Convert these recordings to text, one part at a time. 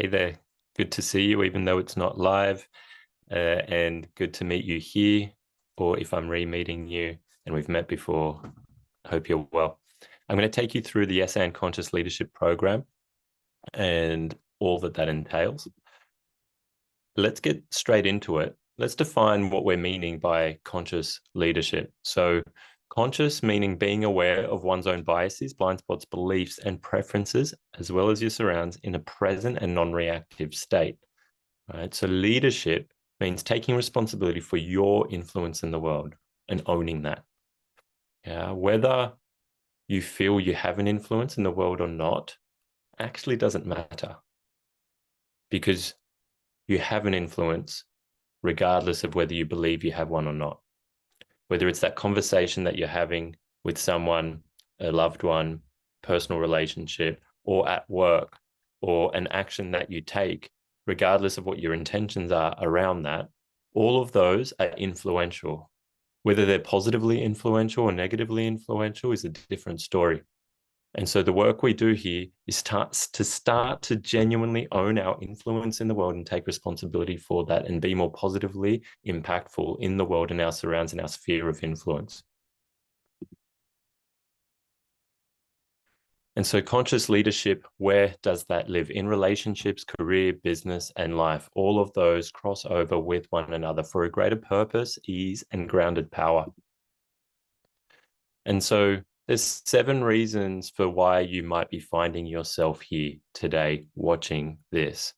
Hey there. Good to see you, even though it's not live, and good to meet you here, or if I'm re-meeting you and we've met before, I hope you're well. I'm going to take you through the SA and Conscious Leadership Program and all that that entails. Let's get straight into it. Let's define what we're meaning by conscious leadership. So, conscious meaning being aware of one's own biases, blind spots, beliefs, and preferences, as well as your surrounds in a present and non-reactive state. Right? So, leadership means taking responsibility for your influence in the world and owning that. Yeah, whether you feel you have an influence in the world or not actually doesn't matter, because you have an influence regardless of whether you believe you have one or not. Whether it's that conversation that you're having with someone, a loved one, personal relationship, or at work, or an action that you take, regardless of what your intentions are around that, all of those are influential. Whether they're positively influential or negatively influential is a different story. And so the work we do here is to start to genuinely own our influence in the world and take responsibility for that and be more positively impactful in the world and our surrounds and our sphere of influence. And so conscious leadership, where does that live? In relationships, career, business, and life. All of those cross over with one another for a greater purpose, ease, and grounded power. And so there's 7 reasons for why you might be finding yourself here today watching this.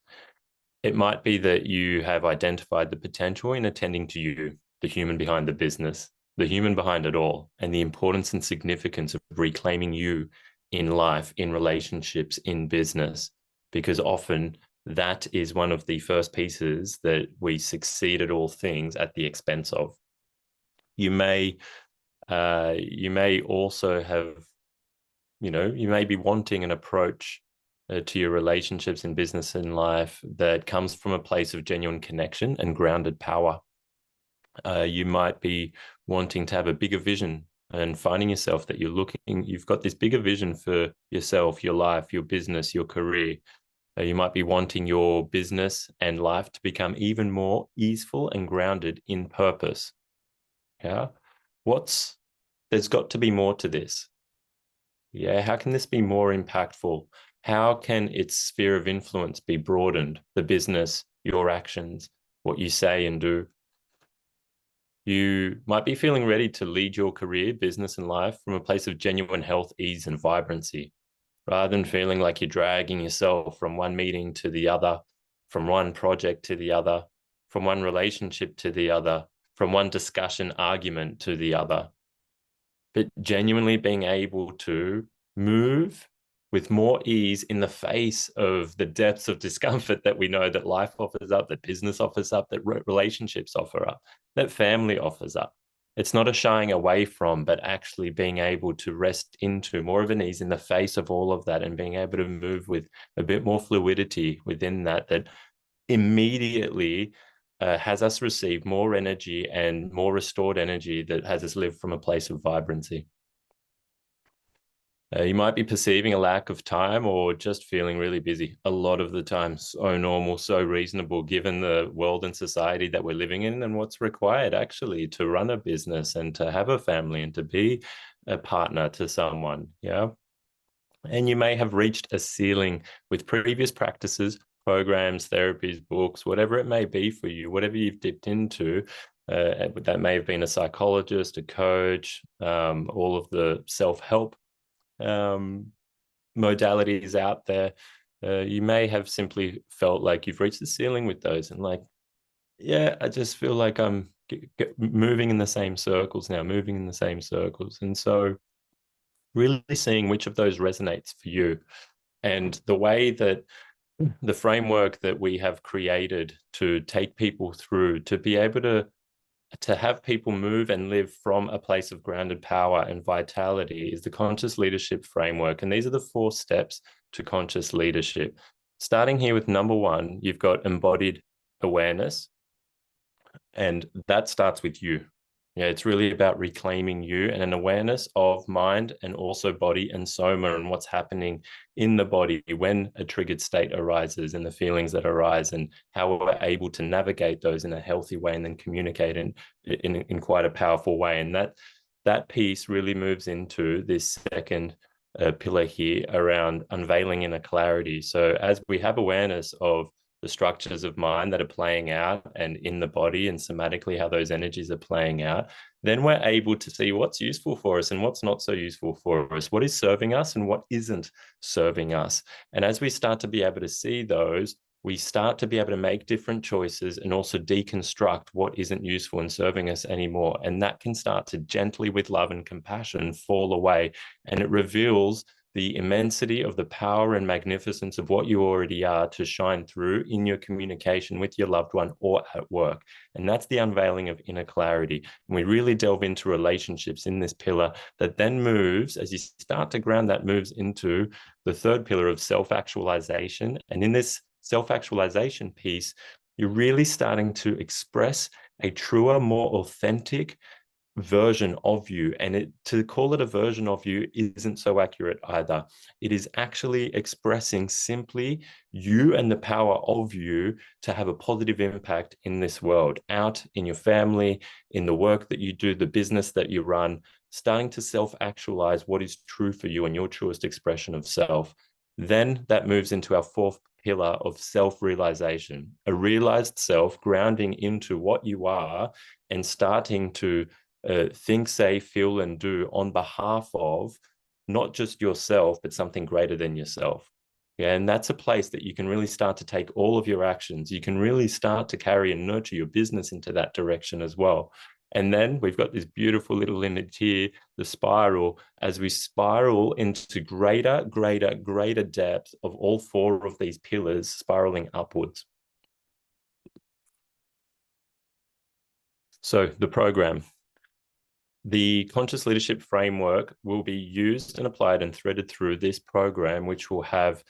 It might be that you have identified the potential in attending to you, the human behind the business, the human behind it all, and the importance and significance of reclaiming you in life, in relationships, in business, because often that is one of the first pieces that we succeed at all things at the expense of. You may also have, you may be wanting an approach to your relationships in business and life that comes from a place of genuine connection and grounded power. You might be wanting to have a bigger vision and finding yourself that you've got this bigger vision for yourself, your life, your business, your career. You might be wanting your business and life to become even more easeful and grounded in purpose. Yeah. There's got to be more to this. Yeah. How can this be more impactful? How can its sphere of influence be broadened? The business, your actions, what you say and do. You might be feeling ready to lead your career, business, and life from a place of genuine health, ease, and vibrancy, rather than feeling like you're dragging yourself from one meeting to the other, from one project to the other, from one relationship to the other, from one discussion, argument to the other. But genuinely being able to move with more ease in the face of the depths of discomfort that we know that life offers up, that business offers up, that relationships offer up, that family offers up. It's not a shying away from, but actually being able to rest into more of an ease in the face of all of that and being able to move with a bit more fluidity within that immediately has us receive more energy and more restored energy that has us live from a place of vibrancy. You might be perceiving a lack of time or just feeling really busy a lot of the time. So normal, so reasonable, given the world and society that we're living in and what's required actually to run a business and to have a family and to be a partner to someone. Yeah. And you may have reached a ceiling with previous practices, programs, therapies, books, whatever it may be for you, whatever you've dipped into. That may have been a psychologist, a coach, all of the self-help modalities out there. You may have simply felt like you've reached the ceiling with those and like, yeah, I just feel like I'm moving in the same circles now, moving in the same circles. And so really seeing which of those resonates for you. And the way that the framework that we have created to take people through, to be able to have people move and live from a place of grounded power and vitality, is the conscious leadership framework. And these are the 4 steps to conscious leadership. Starting here with number 1, you've got embodied awareness. And that starts with you. Yeah, it's really about reclaiming you and an awareness of mind and also body and soma and what's happening in the body when a triggered state arises and the feelings that arise and how we're able to navigate those in a healthy way and then communicate in quite a powerful way. And that piece really moves into this second pillar here around unveiling inner clarity. So as we have awareness of the structures of mind that are playing out and in the body and somatically how those energies are playing out, then we're able to see what's useful for us and what's not so useful for us, what is serving us and what isn't serving us. And as we start to be able to see those, we start to be able to make different choices and also deconstruct what isn't useful and serving us anymore. And that can start to gently, with love and compassion, fall away. And it reveals the immensity of the power and magnificence of what you already are to shine through in your communication with your loved one or at work. And that's the unveiling of inner clarity. And we really delve into relationships in this pillar that then moves, as you start to ground, that moves into the third pillar of self-actualization. And in this self-actualization piece, you're really starting to express a truer, more authentic version of you. And to call it a version of you isn't so accurate either. It is actually expressing simply you and the power of you to have a positive impact in this world, out in your family, in the work that you do, the business that you run, starting to self-actualize what is true for you and your truest expression of self. Then that moves into our fourth pillar of self-realization, a realized self grounding into what you are and starting to think, say, feel, and do on behalf of not just yourself, but something greater than yourself. Yeah, and that's a place that you can really start to take all of your actions. You can really start to carry and nurture your business into that direction as well. And then we've got this beautiful little image here, the spiral, as we spiral into greater depth of all four of these pillars, spiraling upwards. So the program. The conscious leadership framework will be used and applied and threaded through this program, which will have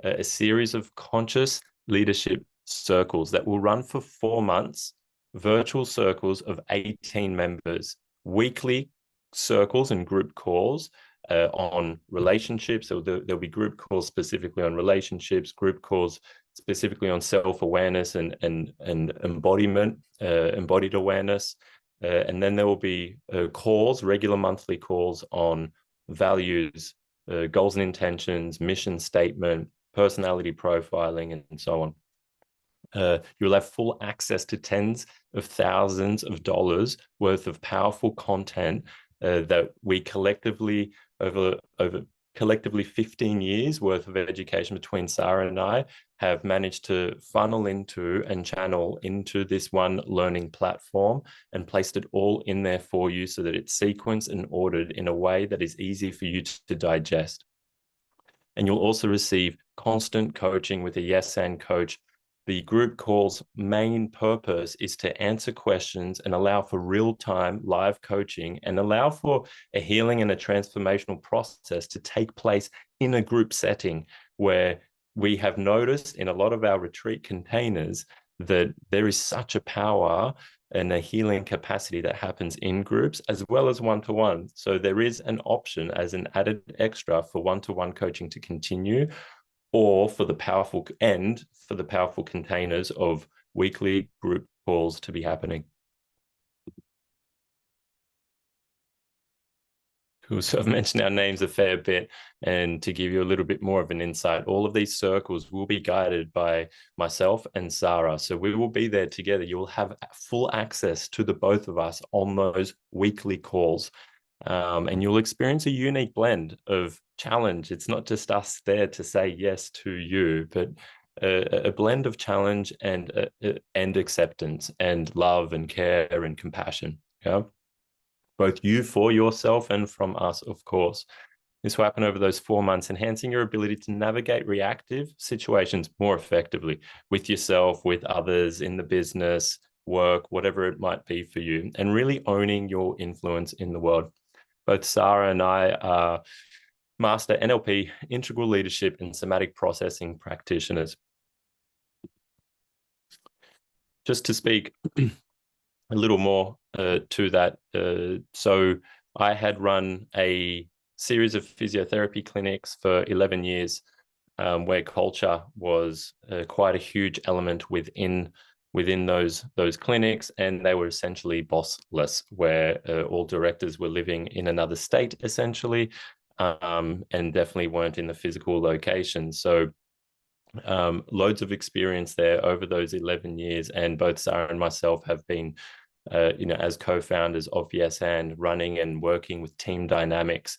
a series of conscious leadership circles that will run for 4 months, virtual circles of 18 members, weekly circles and group calls on relationships. So there'll be group calls specifically on relationships, group calls specifically on self-awareness and embodiment, embodied awareness. And then there will be calls, regular monthly calls on values, goals and intentions, mission statement, personality profiling, and so on. You'll have full access to tens of thousands of dollars worth of powerful content that we collectively, over collectively 15 years worth of education between Sarah and I, have managed to funnel into and channel into this one learning platform and placed it all in there for you so that it's sequenced and ordered in a way that is easy for you to digest. And you'll also receive constant coaching with a Yes and coach. The group call's main purpose is to answer questions and allow for real-time live coaching and allow for a healing and a transformational process to take place in a group setting, where we have noticed in a lot of our retreat containers that there is such a power and a healing capacity that happens in groups as well as one-to-one. So there is an option as an added extra for one-to-one coaching to continue, or for the powerful containers of weekly group calls to be happening. Cool. So I've mentioned our names a fair bit, and to give you a little bit more of an insight, all of these circles will be guided by myself and Sarah. So we will be there together. You will have full access to the both of us on those weekly calls. And you'll experience a unique blend of challenge. It's not just us there to say yes to you, but a blend of challenge and acceptance and love and care and compassion. Yeah, both you for yourself and from us, of course. This will happen over those 4 months, enhancing your ability to navigate reactive situations more effectively with yourself, with others, in the business, work, whatever it might be for you, and really owning your influence in the world. Both Sarah and I are master NLP, integral leadership, and somatic processing practitioners. Just to speak a little more to that. So I had run a series of physiotherapy clinics for 11 years, where culture was quite a huge element within those clinics, and they were essentially bossless, where all directors were living in another state essentially, and definitely weren't in the physical location. So loads of experience there over those 11 years, and both Sarah and myself have been as co-founders of Yes And, running and working with team dynamics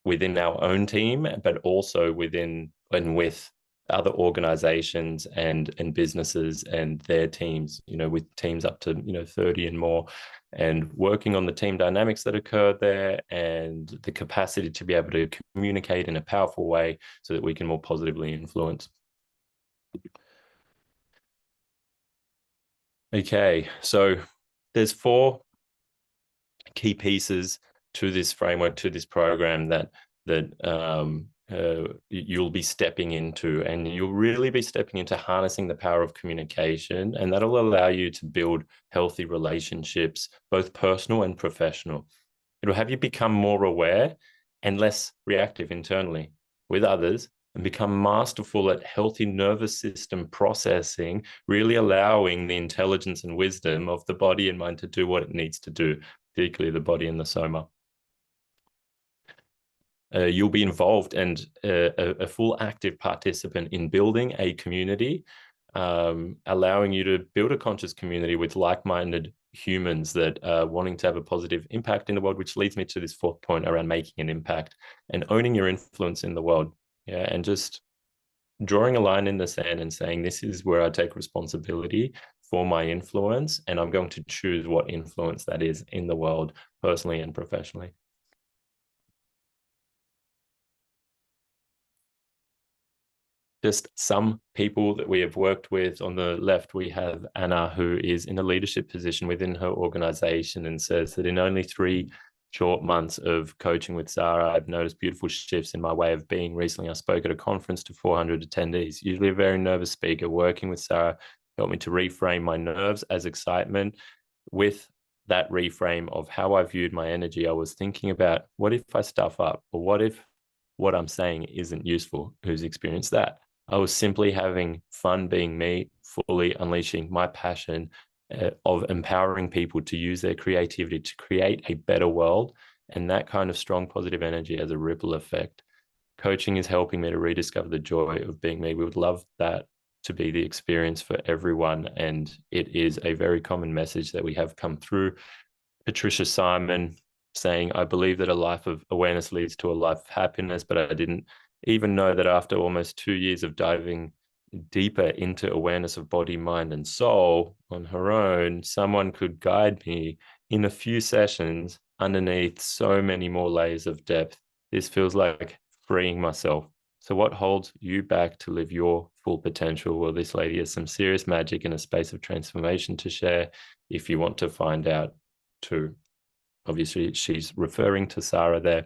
within our own team, but also within and with other organizations and businesses and their teams, with teams up to 30 and more, and working on the team dynamics that occur there and the capacity to be able to communicate in a powerful way so that we can more positively influence. Okay, so there's 4 key pieces to this framework, to this program that you'll be stepping into, and you'll really be stepping into harnessing the power of communication, and that'll allow you to build healthy relationships, both personal and professional. It'll have you become more aware and less reactive internally with others, and become masterful at healthy nervous system processing, really allowing the intelligence and wisdom of the body and mind to do what it needs to do, particularly the body and the soma. You'll be involved and a full active participant in building a community, allowing you to build a conscious community with like-minded humans that are wanting to have a positive impact in the world, which leads me to this 4th point around making an impact and owning your influence in the world. Yeah, and just drawing a line in the sand and saying, this is where I take responsibility for my influence, and I'm going to choose what influence that is in the world, personally and professionally. Just some people that we have worked with. On the left, we have Anna, who is in a leadership position within her organization, and says that in only 3 short months of coaching with Sarah, I've noticed beautiful shifts in my way of being. Recently, I spoke at a conference to 400 attendees, usually a very nervous speaker. Working with Sarah helped me to reframe my nerves as excitement. With that reframe of how I viewed my energy, I was thinking about, what if I stuff up? Or what if what I'm saying isn't useful? Who's experienced that? I was simply having fun being me, fully unleashing my passion of empowering people to use their creativity to create a better world. And that kind of strong positive energy has a ripple effect. Coaching is helping me to rediscover the joy of being me. We would love that to be the experience for everyone. And it is a very common message that we have come through. Patricia Simon saying, I believe that a life of awareness leads to a life of happiness, but I didn't even know that after almost 2 years of diving deeper into awareness of body, mind, and soul on her own, someone could guide me in a few sessions underneath so many more layers of depth. This feels like freeing myself. So what holds you back to live your full potential? Well, this lady has some serious magic in a space of transformation to share if you want to find out too. Obviously, she's referring to Sarah there.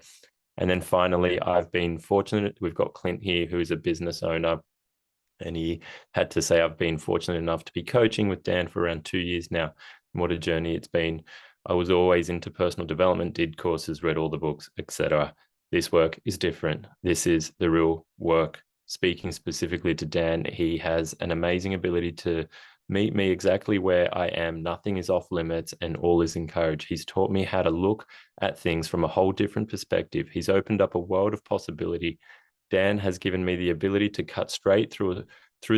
And then finally, I've been fortunate. We've got Clint here, who is a business owner. And he had to say, I've been fortunate enough to be coaching with Dan for around 2 years now. And what a journey it's been. I was always into personal development, did courses, read all the books, etc. This work is different. This is the real work. Speaking specifically to Dan, he has an amazing ability to meet me exactly where I am. Nothing is off limits and all is encouraged. He's taught me how to look at things from a whole different perspective. He's opened up a world of possibility. Dan has given me the ability to cut straight through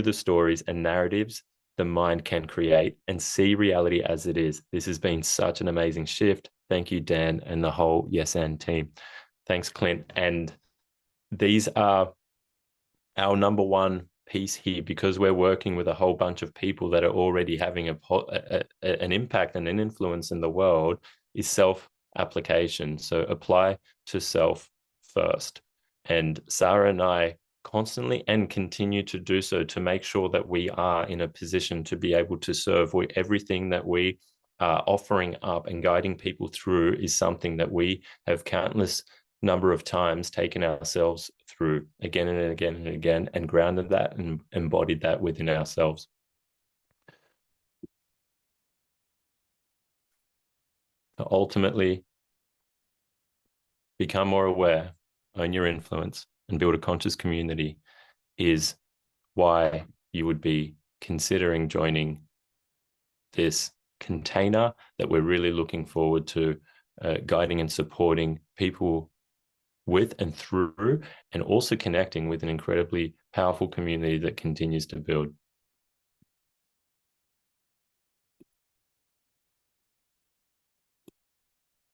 the stories and narratives the mind can create and see reality as it is. This has been such an amazing shift. Thank you, Dan, and the whole Yes And team. Thanks, Clint. And these are our number one piece here, because we're working with a whole bunch of people that are already having an impact and an influence in the world, is self-application. So apply to self first. And Sarah and I constantly and continue to do so to make sure that we are in a position to be able to serve, where everything that we are offering up and guiding people through is something that we have countless number of times taken ourselves through again and again and again, and grounded that and embodied that within ourselves. to ultimately become more aware, own your influence, and build a conscious community is why you would be considering joining this container that we're really looking forward to guiding and supporting people with and through, and also connecting with an incredibly powerful community that continues to build.